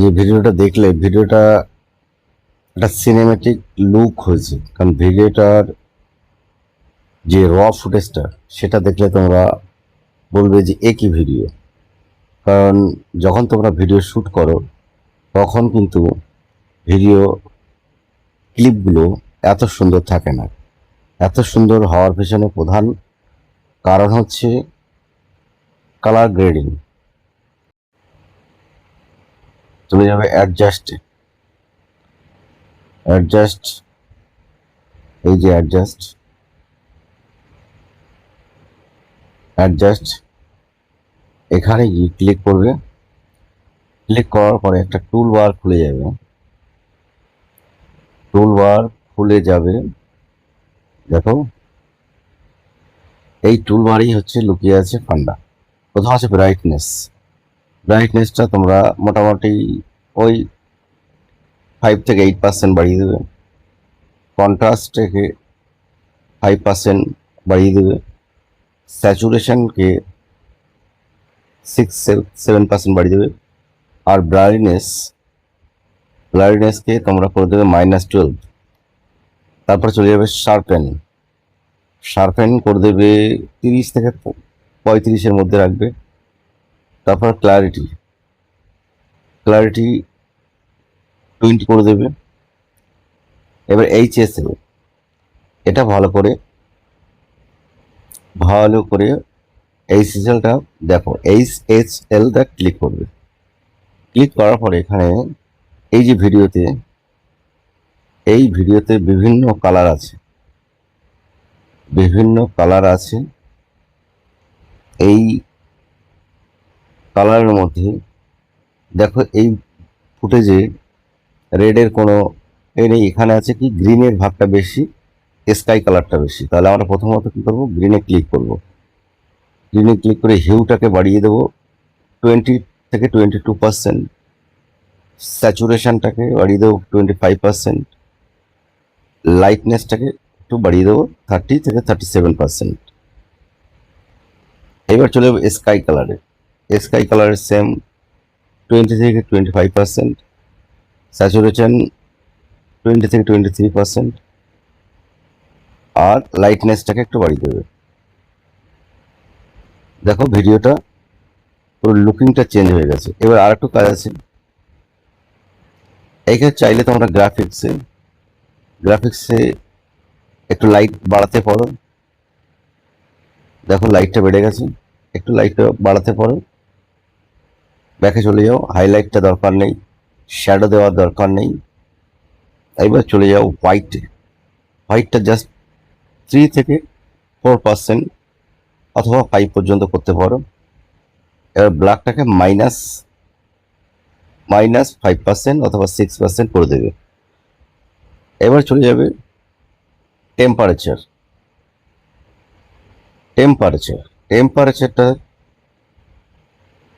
যে ভিডিওটা দেখলে ভিডিওটা একটা সিনেমেটিক লুক হয়েছে, কারণ ভিডিওটার যে ফুটেজটা সেটা দেখলে তোমরা বলবে যে একই ভিডিও। কারণ যখন তোমরা ভিডিও শ্যুট করো তখন কিন্তু ভিডিও ক্লিপগুলো এত সুন্দর থাকে না। এত সুন্দর হওয়ার পেছনে প্রধান কারণ হচ্ছে কালার গ্রেডিং। চলে যাবে অ্যাডজাস্ট, এই যে অ্যাডজাস্ট এখানে গিয়ে ক্লিক করবে। ক্লিক করার পরে একটা টুল বার খুলে যাবে। দেখো, এই টুল বারই হচ্ছে লুকিয়ে আছে ফান্ডা। প্রথম আছে ব্রাইটনেসটা তোমরা মোটামুটি ওই 5 থেকে 8% বাড়িয়ে দেবে। কন্ট্রাস্টকে 5% বাড়িয়ে দেবে। স্যাচুরেশনকে 6-7% বাড়িয়ে দেবে। আর ব্লারিনেসকে তোমরা করে দেবে -12। তারপর চলে যাবে শার্পেন করে দেবে 30 থেকে 35-এর মধ্যে রাখবে। তারপর ক্লারিটি 20 করে দেবে। এবার HSL এটা ভালো করে HSLটা দেখো, HSLটা ক্লিক করবে। ক্লিক করার পরে এখানে এই যে ভিডিওতে বিভিন্ন কালার আছে। এই কালারের মধ্যে দেখো, এই ফুটেজে রেডের কোনো নেই। এখানে আছে কি গ্রিনের ভাগটা বেশি, স্কাই কালারটা বেশি। তাহলে আমরা প্রথমত কি করব, গ্রিনে ক্লিক করে হিউটাকে বাড়িয়ে দেবো 20 থেকে 22%। স্যাচুরেশনটাকে বাড়িয়ে দেবো 25%। লাইটনেসটাকে একটু বাড়িয়ে দেবো 30 থেকে 37%। এবার চলে যাবো স্কাই কালারের সেম 20 থেকে 25%। স্যাচুরেশন 20 থেকে 23%। আর লাইটনেসটাকে একটু বাড়িয়ে দেবে। দেখো ভিডিওটা পুরো লুকিংটা চেঞ্জ হয়ে গেছে। এবার আর একটু কাজ আছে। এইখানে চাইলে তোমরা গ্রাফিক্সে একটু লাইট বাড়াতে পারো। দেখো লাইটটা বেড়ে গেছে, একটু লাইটটা বাড়াতে পারো। ব্যাকে চলে যাও, হাইলাইটটা দরকার নেই, শ্যাডো দেওয়ার দরকার নেই। এবার চলে যাও হোয়াইটটা জাস্ট 3 থেকে 4% অথবা 5 পর্যন্ত করতে পারো। এবার ব্ল্যাকটাকে -5% অথবা 6% করে দেবে। এবার চলে যাবে টেম্পারেচারটা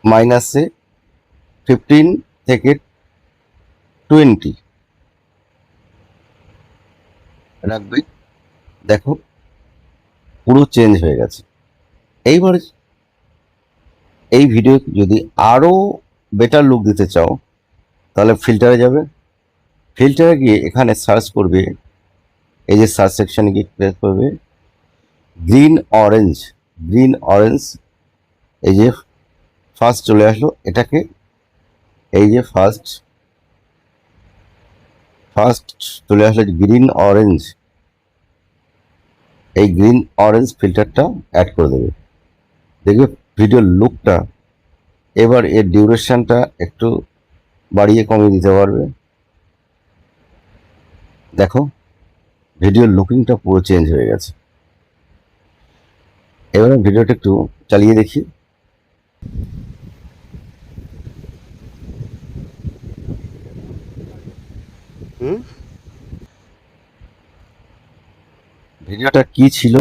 -15 থেকে 20 রাখবে। দেখো পুরো চেঞ্জ হয়ে গেছে। এইবার এই ভিডিও যদি আরো বেটার লুক দিতে চাও তাহলে ফিল্টারে যাবে। ফিল্টারে গিয়ে এখানে সার্চ করবে, এই যে সার্চ সেকশনে গিয়ে ক্লিক করবে গ্রিন অরেঞ্জ। এই যে ফার্স্ট চলে আসলো, এটাকে এই যে ফার্স্ট চলে আসলো গ্রিন অরেঞ্জ। এই গ্রিন অরেঞ্জ ফিল্টারটা অ্যাড করে দেবে। দেখবে ভিডিওর লুকটা, এবার এর ডিউরেশনটা একটু বাড়িয়ে কমিয়ে দিতে পারবে। দেখো ভিডিওর লুকিংটা পুরো চেঞ্জ হয়ে গেছে। এবারে ভিডিওটা একটু চালিয়ে দেখি। ভিডিওটা কি ছিল,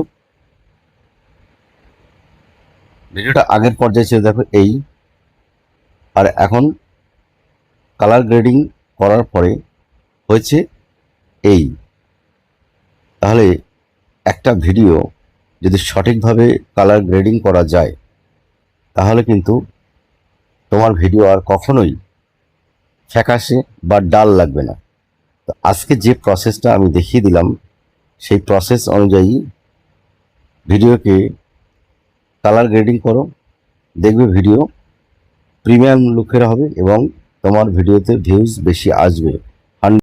ভিডিওটা আগের পর্যায়ে ছিল দেখো এই, আর এখন কালার গ্রেডিং করার পরে হয়েছে এই। তাহলে একটা ভিডিও যদি সঠিকভাবে কালার গ্রেডিং করা যায় তাহলে কিন্তু তোমার ভিডিও আর কখনোই ফ্যাকাশে বা ডাল লাগবে না। তো আজকে যে প্রসেসটা আমি দেখিয়ে দিলাম সেই প্রসেস অনুযায়ী ভিডিওকে কালার গ্রেডিং করো, দেখবে ভিডিও প্রিমিয়াম লুকের হবে এবং তোমার ভিডিওতে ভিউজ বেশি আসবে।